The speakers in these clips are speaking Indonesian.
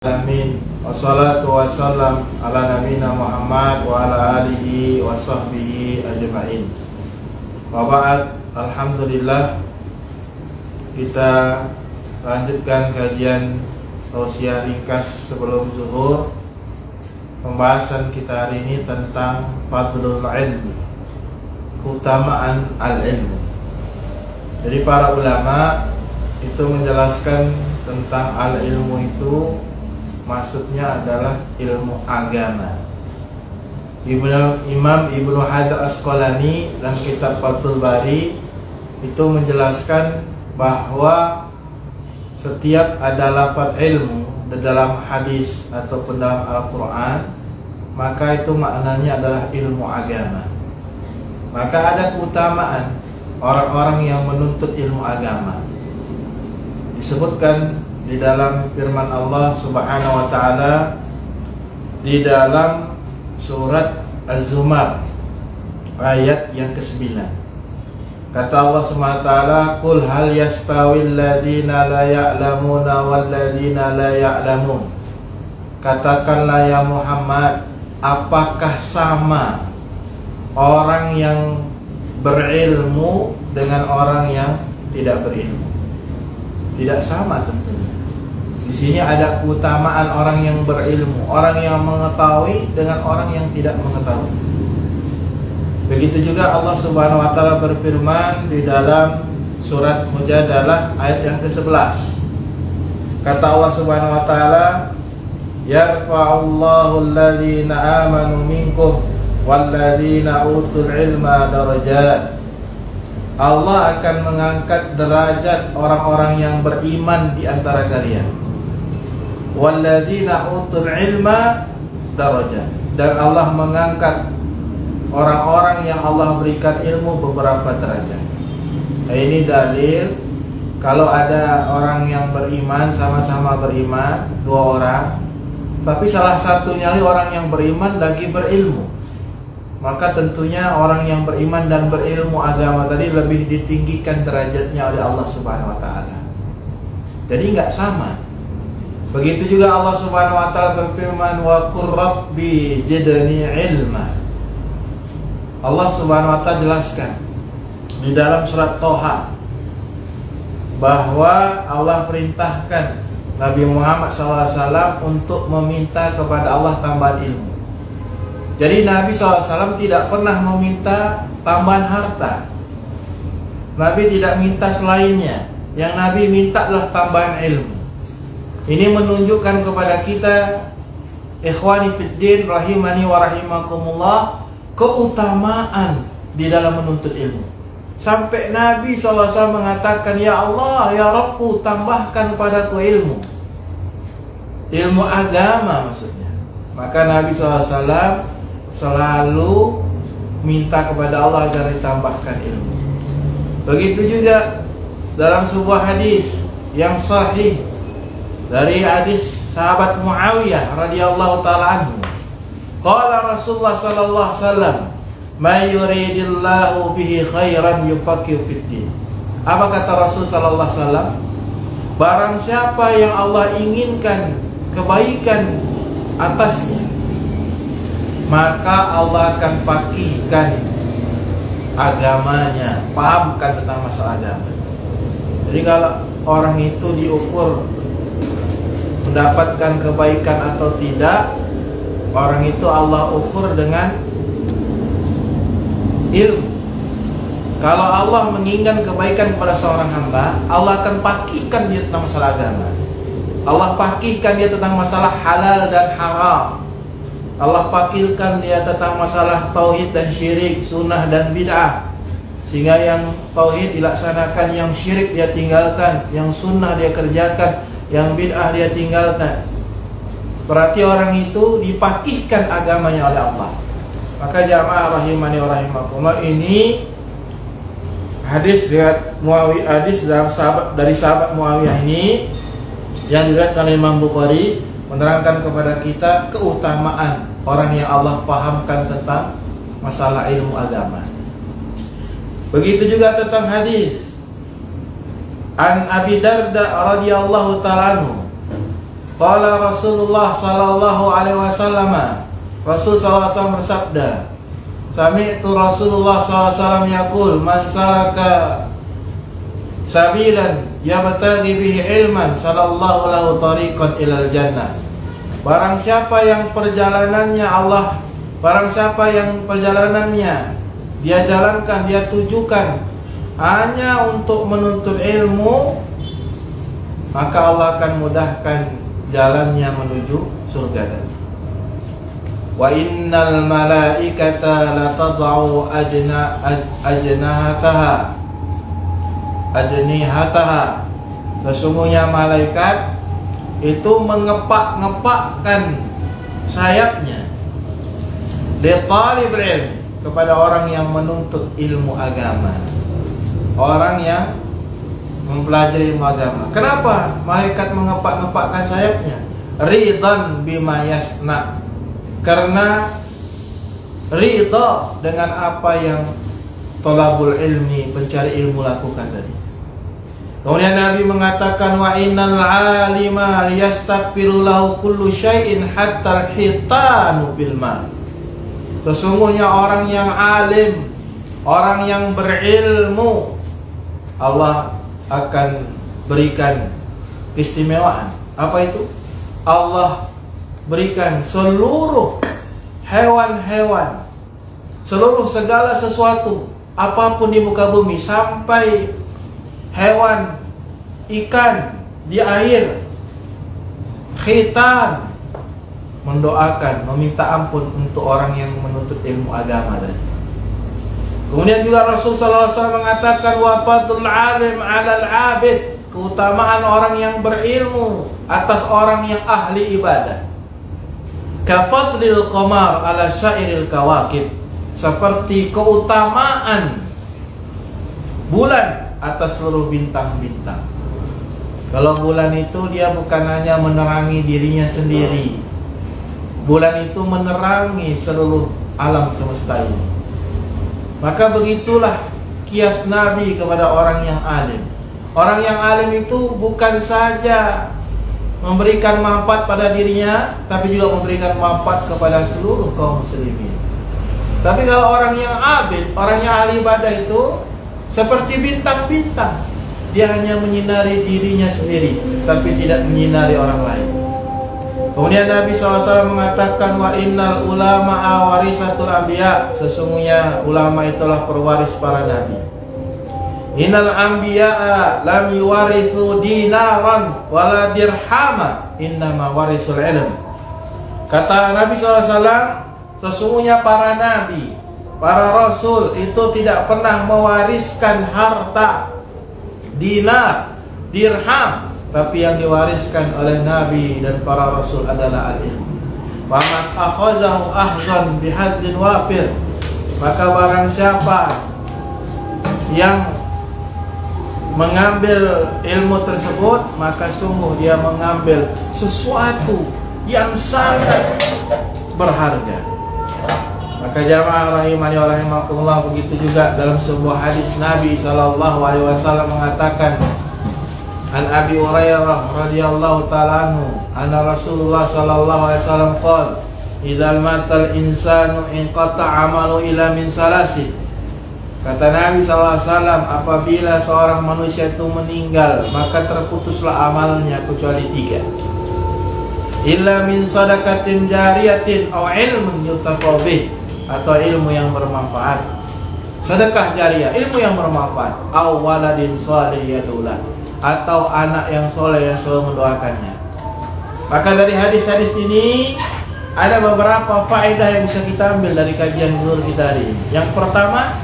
Amin. Wassalatu wassalam ala nabiyina Muhammad wa ala alihi wa sahbihi ajma'in. Wa ba'd, alhamdulillah, kita lanjutkan kajian tausiah ringkas sebelum zuhur. Pembahasan kita hari ini tentang fadlul ilmi, keutamaan al-ilmu. Jadi para ulama itu menjelaskan tentang al-ilmu itu maksudnya adalah ilmu agama. Imam Ibnu Hajar Asqalani dalam kitab Fathul Bari itu menjelaskan bahwa setiap ada lafaz ilmu di dalam hadis ataupun dalam Al-Quran, maka itu maknanya adalah ilmu agama. Maka ada keutamaan orang-orang yang menuntut ilmu agama. Disebutkan di dalam firman Allah Subhanahu wa taala di dalam surat Az-Zumar ayat yang ke-9. Kata Allah Subhanahu wa taala, "Qul hal yastawil ladzina la ya'lamuna wal ladzina la ya'lamun." Katakanlah ya Muhammad, apakah sama orang yang berilmu dengan orang yang tidak berilmu? Tidak sama tentunya. Di sini ada keutamaan orang yang berilmu, orang yang mengetahui dengan orang yang tidak mengetahui. Begitu juga Allah Subhanahu wa taala berfirman di dalam surat Mujadalah ayat yang ke-11. Kata Allah Subhanahu wa taala, "Yarfa'ullahu alladhina amanu minkum walladzina utul ilma darajat." Allah akan mengangkat derajat orang-orang yang beriman di antara kalian. Walladzina utul ilma darajat, dan Allah mengangkat orang-orang yang Allah berikan ilmu beberapa derajat. Nah, ini dalil kalau ada orang yang beriman, sama-sama beriman, dua orang, tapi salah satunya orang yang beriman lagi berilmu, maka tentunya orang yang beriman dan berilmu agama tadi lebih ditinggikan derajatnya oleh Allah Subhanahu wa taala. Jadi enggak sama. Begitu juga Allah Subhanahu wa taala berfirman, "Wa qur rabbi zidni ilma." Allah Subhanahu wa taala jelaskan di dalam surat Thaha bahwa Allah perintahkan Nabi Muhammad SAW untuk meminta kepada Allah tambahan ilmu. Jadi Nabi SAW tidak pernah meminta tambahan harta. Nabi tidak minta selainnya. Yang Nabi minta adalah tambahan ilmu. Ini menunjukkan kepada kita, ikhwani fiddin rahimani wa rahimakumullah, keutamaan di dalam menuntut ilmu. Sampai Nabi SAW mengatakan, "Ya Allah, ya Rabbku, tambahkan padaku ilmu." Ilmu agama maksudnya. Maka Nabi SAW selalu minta kepada Allah agar ditambahkan ilmu. Begitu juga dalam sebuah hadis yang sahih dari hadis sahabat Muawiyah radhiyallahu taala anhu, qala Rasulullah sallallahu alaihi wasallam, "May yuridillahu bihi khairan yufaqihu fiddin." Apa kata Rasul sallallahu alaihi wasallam? Barang siapa yang Allah inginkan kebaikan atasnya, maka Allah akan fakihkan agamanya, pahamkan tentang masalah agama. Jadi kalau orang itu diukur mendapatkan kebaikan atau tidak, orang itu Allah ukur dengan ilmu. Kalau Allah menginginkan kebaikan kepada seorang hamba, Allah akan pakihkan dia tentang masalah agama. Allah pakihkan dia tentang masalah halal dan haram. Allah pakihkan dia tentang masalah tauhid dan syirik, sunnah dan bid'ah. Sehingga yang tauhid dilaksanakan, yang syirik dia tinggalkan, yang sunnah dia kerjakan, yang bid'ah dia tinggalkan. Berarti orang itu dipakihkan agamanya oleh Allah. Maka jamaah rahimani wa rahimakumullah, ini hadis riwayat Muawiyah, hadis dari sahabat Muawiyah ini yang diriwayatkan oleh Imam Bukhari, menerangkan kepada kita keutamaan orang yang Allah pahamkan tentang masalah ilmu agama. Begitu juga tentang hadis An Abi Darda radhiyallahu ta'ala anhu, Qala Rasulullah sallallahu alaihi wasallam, Rasul sallallahu alaihi wasallam bersabda, sami'tu Rasulullah sallallahu alaihi wasallam yaqul, man salaka sabilan yabtaghi bihi ilman sallallahu lahu tariqan ilal jannah. Barang siapa yang perjalanannya dia jalankan, dia tujukan hanya untuk menuntut ilmu, maka Allah akan mudahkan jalannya menuju surga. Wa innal malaikata la tad'u ajnihataha. Sesungguhnya malaikat itu mengepak-ngepakkan sayapnya li talibul ilmi, kepada orang yang menuntut ilmu agama, orang yang mempelajari ilmu agama. Kenapa malaikat mengepak-ngepakkan sayapnya? Ridhan bima yasna, karena ridha dengan apa yang thalabul ilmi, pencari ilmu, lakukan tadi. Kemudian Nabi mengatakan, wa innal alima yastaghfiru lahu kullu syai'in hatta al-hitanu bil ma. Sesungguhnya orang yang alim, orang yang berilmu, Allah akan berikan keistimewaan. Apa itu? Allah berikan seluruh hewan-hewan, seluruh segala sesuatu, apapun di muka bumi, sampai hewan, ikan di air, khitan, mendoakan, meminta ampun untuk orang yang menuntut ilmu agama tadi. Kemudian juga Rasulullah SAW mengatakan, wa fadlul alim 'alal 'abid, keutamaan orang yang berilmu atas orang yang ahli ibadah. Ka fadlil qamar 'ala syairil kawakib, seperti keutamaan bulan atas seluruh bintang-bintang. Kalau bulan itu dia bukan hanya menerangi dirinya sendiri, bulan itu menerangi seluruh alam semesta ini. Maka begitulah kias Nabi kepada orang yang alim. Orang yang alim itu bukan saja memberikan manfaat pada dirinya, tapi juga memberikan manfaat kepada seluruh kaum muslimin. Tapi kalau orang yang abid, orang yang ahli ibadah itu seperti bintang-bintang, dia hanya menyinari dirinya sendiri, tapi tidak menyinari orang lain. Kemudian Nabi SAW mengatakan, wa innal ulama'a warisatul anbiya, sesungguhnya ulama itulah perwaris para nabi. Innal anbiya'a lam yuwarithu dinaran wala dirhama, innama warisul ilm. Kata Nabi SAW, sesungguhnya para nabi, para rasul itu tidak pernah mewariskan harta, dinar, dirham, tapi yang diwariskan oleh Nabi dan para Rasul adalah al-ilm. Wa man akhazahu ahzan bihadzin wafir, maka barang siapa yang mengambil ilmu tersebut, maka sungguh dia mengambil sesuatu yang sangat berharga. Maka jamaah rahimani wa rahimakumullah, begitu juga dalam sebuah hadis Nabi SAW mengatakan, an Abi Hurairah radhiyallahu ta'ala anhu, anna Rasulullah sallallahu alaihi wasallam qala, idzal matal insanu inqata'a 'amalu ila min salasin. Kata Nabi sallallahu alaihi wasallam, apabila seorang manusia itu meninggal, maka terputuslah amalnya kecuali 3. Illa min shadaqatin jariyatin aw ilmin yuntafa bih, atau ilmu yang bermanfaat, sedekah jariah, ilmu yang bermanfaat, aw waladin shalih yadullah, atau anak yang soleh yang selalu mendoakannya. Maka dari hadis-hadis ini ada beberapa faedah yang bisa kita ambil dari kajian zuhur kita hari ini. Yang pertama,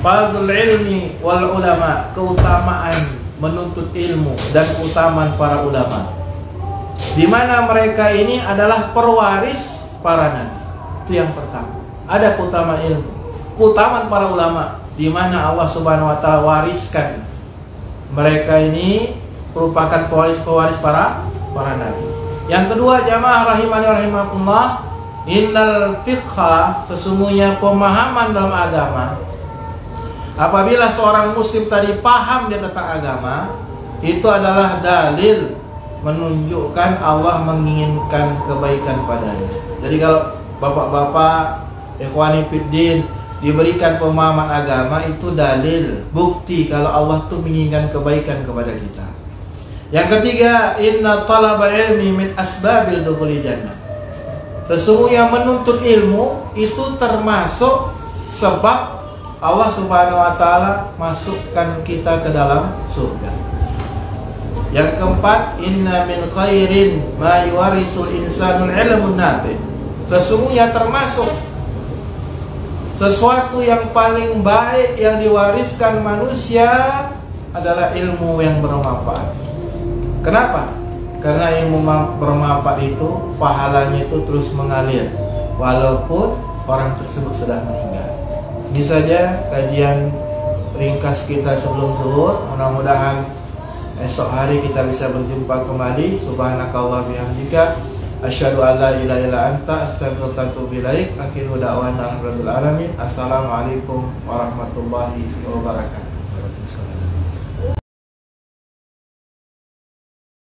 fadlul ilmi wal ulama, keutamaan menuntut ilmu dan keutamaan para ulama, di mana mereka ini adalah perwaris para nabi. Itu yang pertama. Ada keutamaan ilmu, keutamaan para ulama, di mana Allah Subhanahu wa taala wariskan mereka ini merupakan pewaris-pewaris para nabi. Yang kedua, jamaah rahimani wa rahimakumullah, innal fiqha, sesungguhnya pemahaman dalam agama. Apabila seorang muslim tadi paham dia tentang agama, itu adalah dalil menunjukkan Allah menginginkan kebaikan padanya. Jadi kalau bapak-bapak ikhwani fiddin diberikan pemahaman agama, itu dalil, bukti kalau Allah tuh menginginkan kebaikan kepada kita. Yang ketiga, inna talabal ilmi min asbabil dukhulil jannah. Sesungguhnya menuntut ilmu itu termasuk sebab Allah Subhanahu wa taala masukkan kita ke dalam surga. Yang keempat, inna min khairin ma yuwarisul insanul ilmun nafi. Sesungguhnya termasuk sesuatu yang paling baik yang diwariskan manusia adalah ilmu yang bermanfaat. Kenapa? Karena ilmu bermanfaat itu pahalanya itu terus mengalir walaupun orang tersebut sudah meninggal. Ini saja kajian ringkas kita sebelum zuhur. Mudah-mudahan esok hari kita bisa berjumpa kembali. Subhanakallah bihamdika asyhadu an la ilaha illa anta astaghfiruka wa atubu ilaik. Akhiru da'wana rabbil alamin. Assalamualaikum warahmatullahi wabarakatuh. Waalaikumsalam.